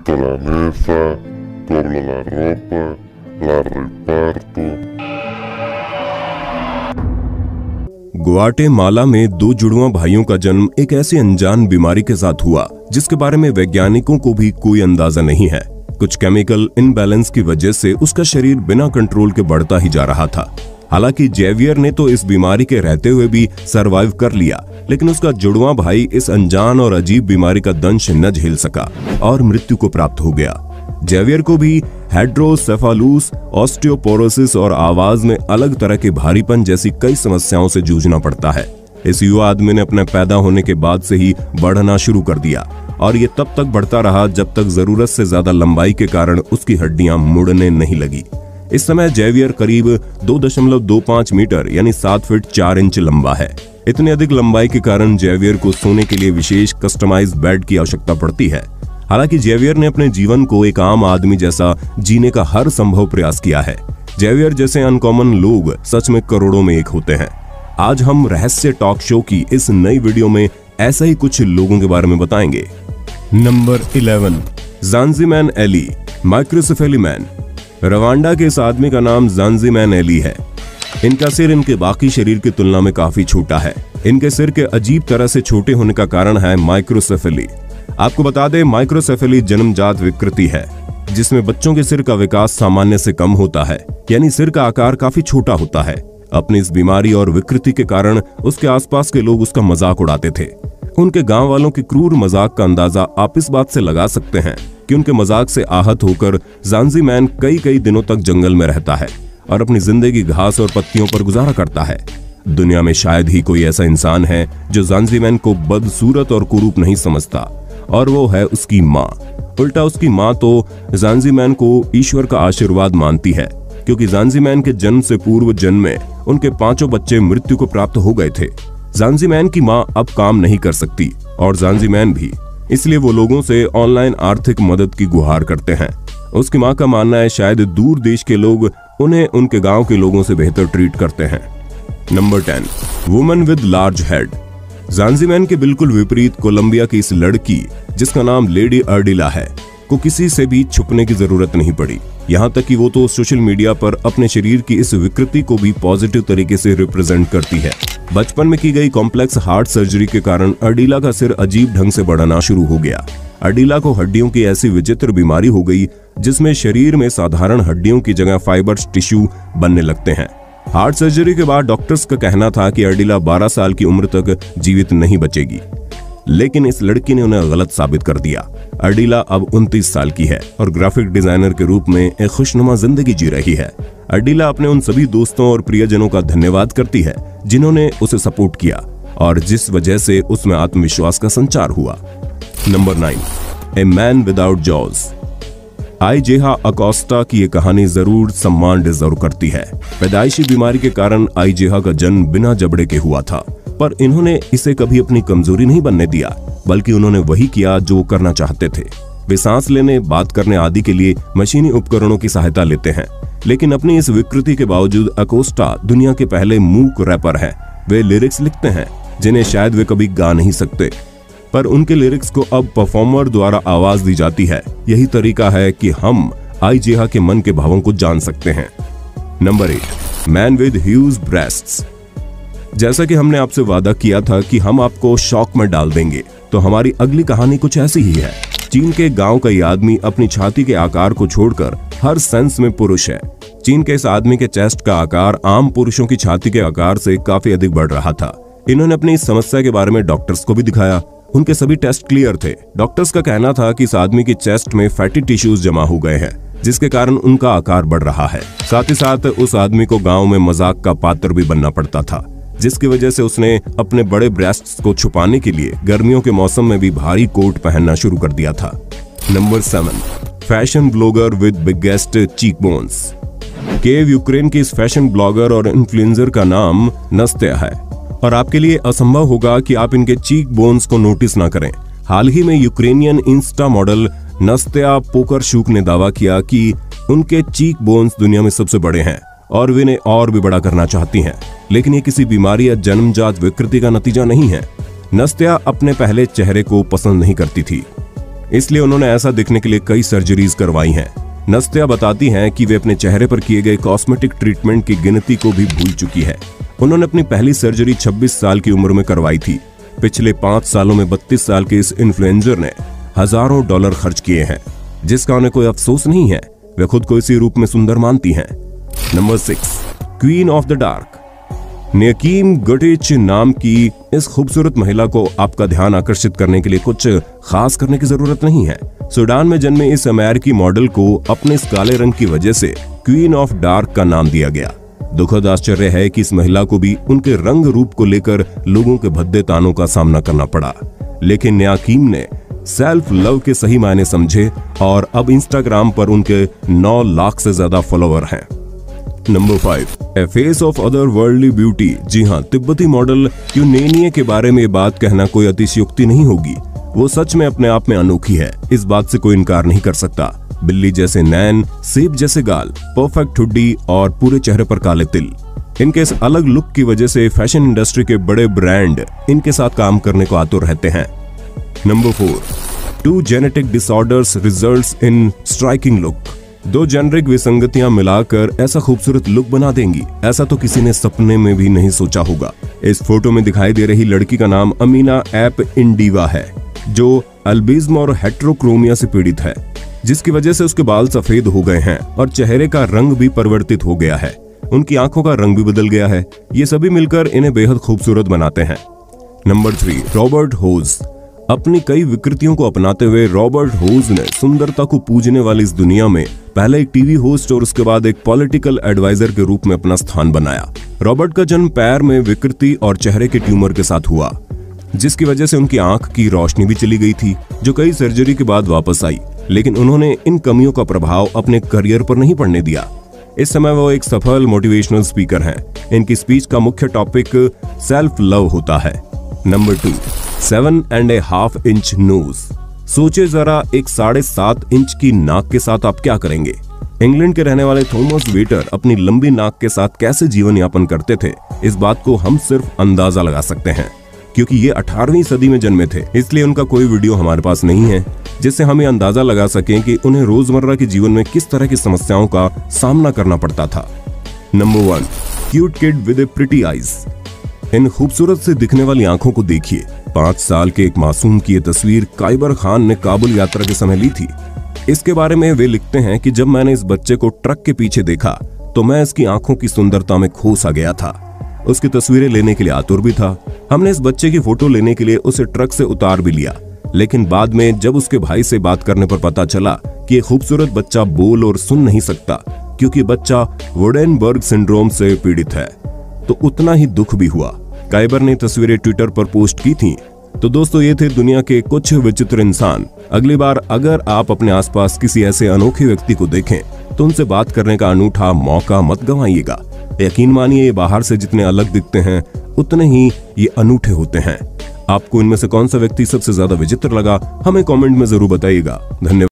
quito la mesa, doblo la ropa, la reparto। Guatemala में दो जुड़वा भाइयों का जन्म एक ऐसी अनजान बीमारी के साथ हुआ जिसके बारे में वैज्ञानिकों को भी कोई अंदाजा नहीं है। कुछ केमिकल इनबैलेंस की वजह से उसका शरीर बिना कंट्रोल के बढ़ता ही जा रहा था। हालांकि जेवियर ने तो इस बीमारी के रहते हुए भी सरवाइव कर लिया, लेकिन उसका जुड़वा भाई इस अनजान और अजीब बीमारी का दंश न झेल सका और मृत्यु को प्राप्त हो गया। जेवियर को भी हाइड्रोसेफालूस, ऑस्टियोपोरोसिस और आवाज में अलग तरह के भारीपन जैसी कई समस्याओं से जूझना पड़ता है। इस युवा आदमी ने अपने पैदा होने के बाद से ही बढ़ना शुरू कर दिया और ये तब तक बढ़ता रहा जब तक जरूरत से ज्यादा लंबाई के कारण उसकी हड्डियां मुड़ने नहीं लगी। इस समय जेवियर करीब 2.25 मीटर यानी 7 फीट 4 इंच लंबा है। इतनी अधिक लंबाई के कारण जेवियर को सोने के लिए विशेष कस्टमाइज्ड बेड की आवश्यकता पड़ती है। हालांकि जेवियर ने अपने जीवन को एक आम आदमी जैसा जीने का हर संभव प्रयास किया है। जेवियर जैसे अनकॉमन लोग सच में करोड़ों में एक होते हैं। आज हम रहस्य टॉक शो की इस नई वीडियो में ऐसा ही कुछ लोगों के बारे में बताएंगे। Number 11, Zanziman Ellie, microcephaly man. Rwanda के इस आदमी का नाम ज़ांज़ीमैन एली है। इनका सिर इनके बाकी शरीर की तुलना में काफी छोटा है। इनके सिर के अजीब तरह से छोटे होने का कारण है माइक्रोसेफेली। आपको बता दें, माइक्रोसेफेली जन्मजात विकृति है जिसमें बच्चों के सिर का विकास सामान्य से कम होता है, यानी सिर का आकार काफी छोटा होता है। अपनी इस बीमारी और विकृति के कारण उसके आसपास के लोग उसका मजाक उड़ाते थे। उनके गांव वालों के क्रूर मजाक का अंदाजा आप इस बात से लगा सकते हैं कि उनके मजाक से आहत होकर ज़ांज़ीमैन कई दिनों तक जंगल में रहता है और अपनी जिंदगी घास और पत्तियों पर गुजारा करता है। दुनिया में शायद ही कोई ऐसा इंसान है जो ज़ांज़ीमैन को बदसूरत और कुरूप नहीं समझता, और वो है उसकी माँ। उल्टा उसकी माँ तो ज़ांज़ीमैन को ईश्वर का आशीर्वाद मानती है, क्योंकि ज़ांज़ीमैन के जन्म से पूर्व जन्म में उनके 5 बच्चे मृत्यु को प्राप्त हो गए थे। ज़ांज़ीमैन की माँ अब काम नहीं कर सकती और ज़ांज़ीमैन भी, इसलिए वो लोगों से ऑनलाइन आर्थिक मदद की गुहार करते हैं। उसकी माँ का मानना है शायद दूर देश के लोग उन्हें उनके गांव के लोगों से बेहतर ट्रीट करते हैं। Number 10, woman with large head. Zanziman के बिल्कुल विपरीत कोलंबिया की इस लड़की, जिसका नाम लेडी अर्डिला है, को किसी से भी छुपने की जरूरत नहीं पड़ी। यहाँ तक कि वो तो सोशल मीडिया पर अपने शरीर की इस विकृति को भी पॉजिटिव तरीके से रिप्रेजेंट करती है। बचपन में की गई कॉम्प्लेक्स हार्ट सर्जरी के कारण अर्डिला का सिर अजीब ढंग से बढ़ना शुरू हो गया। अर्डिला को हड्डियों की ऐसी विचित्र बीमारी हो गई जिसमें शरीर में साधारण हड्डियों की जगह फाइबर्स टिश्यू बनने लगते हैं। हार्ट सर्जरी के बाद डॉक्टर्स का कहना था कि अर्डिला 12 साल की उम्र तक जीवित नहीं बचेगी, लेकिन इस लड़की ने उन्हें गलत साबित कर दिया। अर्डिला अब 29 साल की है और ग्राफिक डिजाइनर के रूप में एक खुशनुमा जिंदगी जी रही है। अर्डिला अपने उन सभी दोस्तों और प्रियजनों का धन्यवाद करती है जिन्होंने उसे सपोर्ट किया और जिस वजह से उसमें आत्मविश्वास का संचार हुआ। Number 9, a man without jaws. Isaiah Acosta की ये कहानी जरूर सम्मान डिजर्व करती है। पैदाइशी बीमारी के कारण आइजेहा का जन्म बिना जबड़े के हुआ था, पर इन्होंने इसे कभी अपनी कमजोरी नहीं बनने दिया, बल्कि उन्होंने वही किया जो करना चाहते थे। वे सांस लेने, बात करने आदि के लिए मशीनी उपकरणों की सहायता लेते हैं, लेकिन अपनी इस विकृति के बावजूद अकोस्टा दुनिया के पहले मूक रैपर हैं। वे लिरिक्स लिखते हैं जिन्हें शायद वे कभी गा नहीं सकते, पर उनके लिरिक्स को अब परफॉर्मर द्वारा आवाज दी जाती है। यही तरीका है कि हम आइजेहा के मन के भावों को जान सकते हैं। Number 8, man with huge breasts. जैसा कि हमने आपसे वादा किया था कि हम आपको शॉक में डाल देंगे, तो हमारी अगली कहानी कुछ ऐसी ही है। चीन के गांव का यह आदमी अपनी छाती के आकार को छोड़कर हर सेंस में पुरुष है। चीन के इस आदमी के चेस्ट का आकार आम पुरुषों की छाती के आकार से काफी अधिक बढ़ रहा था। इन्होंने अपनी इस समस्या के बारे में डॉक्टर्स को भी दिखाया। उनके सभी टेस्ट क्लियर थे। डॉक्टर्स का कहना था कि इस आदमी की चेस्ट में फैटी टिश्यूज जमा हो गए हैं, जिसके कारण उनका आकार बढ़ रहा है। साथ ही साथ उस आदमी को गांव में मजाक का पात्र भी बनना पड़ता था, जिसकी वजह से उसने अपने बड़े ब्रेस्ट्स को छुपाने के लिए गर्मियों के मौसम में भी भारी कोट पहनना शुरू कर दिया था। Number 7, fashion blogger with biggest cheek bones. Kyiv Ukraine की इस फैशन ब्लॉगर और इन्फ्लुएंसर का नाम नस्त्या है, और आपके लिए असंभव होगा कि आप इनके चीक बोन्स को नोटिस ना करें। हाल ही में यूक्रेनियन इंस्टा मॉडल नस्त्या पोकरशुक ने दावा किया कि उनके चीक बोन्स दुनिया में सबसे बड़े हैं और वे इन्हें और भी बड़ा करना चाहती हैं, लेकिन ये किसी बीमारी या जन्मजात विकृति का नतीजा नहीं है। नस्त्या अपने पहले चेहरे को पसंद नहीं करती थी। इसलिए उन्होंने ऐसा दिखने के लिए कई सर्जरीज करवाई हैं। नस्तिया बताती हैं कि वे अपने चेहरे पर किए गए कॉस्मेटिक ट्रीटमेंट की गिनती को भी भूल चुकी है। उन्होंने अपनी पहली सर्जरी 26 साल की उम्र में करवाई थी। पिछले 5 सालों में 32 साल के इस इन्फ्लुएंसर ने हजारों डॉलर खर्च किए हैं, जिसका उन्हें कोई अफसोस नहीं है। वे खुद को इसी रूप में सुंदर मानती हैं। Number 6, queen of the dark. Nyakim Gatwech नाम की इस खूबसूरत महिला को आपका ध्यान आकर्षित करने के लिए कुछ खास करने की जरूरत नहीं है। सूडान में जन्मे इस अमेरिकी मॉडल को अपने इस काले रंग की वजह से क्वीन ऑफ डार्क का नाम दिया गया। दुखद आश्चर्य है कि इस महिला को भी उनके रंग रूप को लेकर लोगों के भद्दे तानों का सामना करना पड़ा, लेकिन नेकीम ने सेल्फ लव के सही मायने समझे और अब इंस्टाग्राम पर उनके 9 लाख से ज्यादा फॉलोअर हैं। Number 5, a face of other worldly beauty. जी हाँ, तिब्बती मॉडल क्यूनेनिये के बारे में बात कहना कोई अतिशयोक्ति नहीं होगी। वो सच में अपने आप में अनोखी है, इस बात से कोई इनकार नहीं कर सकता। बिल्ली जैसे नैन, सेब जैसे गाल, परफेक्ट हुड्डी और पूरे चेहरे पर काले तिल। इनके इस अलग लुक की वजह से फैशन इंडस्ट्री के बड़े ब्रांड इनके साथ काम करने को आतुर रहते हैं। Number 4, 2 genetic disorders results in striking look. 2 generic विसंगतियां मिलाकर ऐसा खूबसूरत लुक बना देंगी, ऐसा तो किसी ने सपने में भी नहीं सोचा होगा। इस फोटो में दिखाई दे रही लड़की का नाम अमीना एप इंडिवा है, जो अल्बिज्म और हेट्रोक्रोमिया से पीड़ित है, जिसकी वजह से उसके बाल सफेद हो गए हैं और चेहरे का रंग भी परिवर्तित हो गया है। उनकी आंखों का रंग भी बदल गया है। ये सभी मिलकर इन्हें बेहद खूबसूरत बनाते हैं। नंबर 3, रॉबर्ट होज। अपनी कई विकृतियों को अपनाते हुए रॉबर्ट होज ने सुंदरता को पूजने वाली इस दुनिया में पहले एक टीवी होस्ट और उसके बाद एक पॉलिटिकल एडवाइजर के रूप में अपना स्थान बनाया। रॉबर्ट का जन्म पैर में विकृति और चेहरे के ट्यूमर के साथ हुआ, जिसकी वजह से उनकी आंख की रोशनी भी चली गई थी, जो कई सर्जरी के बाद वापस आई। लेकिन उन्होंने इन कमियों का प्रभाव अपने करियर पर नहीं पड़ने दिया। इस समय वो एक सफल मोटिवेशनल स्पीकर हैं। इनकी स्पीच का मुख्य टॉपिक सेल्फ लव होता है। Number 2, 7.5 inch nose. सोचे जरा, एक 7.5 इंच की नाक के साथ आप क्या करेंगे? इंग्लैंड के रहने वाले थॉमस वेटर अपनी लंबी नाक के साथ कैसे जीवन यापन करते थे, इस बात को हम सिर्फ अंदाजा लगा सकते हैं, क्योंकि ये 18वीं सदी में जन्मे थे। इसलिए उनका कोई वीडियो हमारे पास नहीं है जिससे हम ये अंदाजा लगा सकें कि उन्हें रोजमर्रा के जीवन में किस तरह की समस्याओं का सामना करना पड़ता था। Number 1, cute kid with a pretty eyes. इन खूबसूरत से दिखने वाली आंखों को देखिए। 5 साल के एक मासूम की ये तस्वीर काइबर खान ने काबुल यात्रा के समय ली थी। इसके बारे में वे लिखते हैं कि जब मैंने इस बच्चे को ट्रक के पीछे देखा तो मैं इसकी आंखों की सुंदरता में खो सा गया था। उसकी तस्वीरें लेने के लिए आतुर भी था। हमने इस बच्चे की फोटो लेने के लिए उसे ट्रक से उतार भी लिया, लेकिन बाद में जब उसके भाई से बात करने पर पता चला कि ये खूबसूरत बच्चा बोल और सुन नहीं सकता क्योंकि बच्चा वुडेनबर्ग सिंड्रोम से पीड़ित है, तो उतना ही दुख भी हुआ। काइबर ने तस्वीरें ट्विटर पर पोस्ट की थी। तो दोस्तों, ये थे दुनिया के कुछ विचित्र इंसान। अगली बार अगर आप अपने आसपास किसी ऐसे अनोखे व्यक्ति को देखें तो उनसे बात करने का अनूठा मौका मत गंवाइएगा। यकीन मानिए, ये बाहर से जितने अलग दिखते हैं उतने ही ये अनूठे होते हैं। आपको इनमें से कौन सा व्यक्ति सबसे ज्यादा विचित्र लगा, हमें कमेंट में जरूर बताइएगा। धन्यवाद।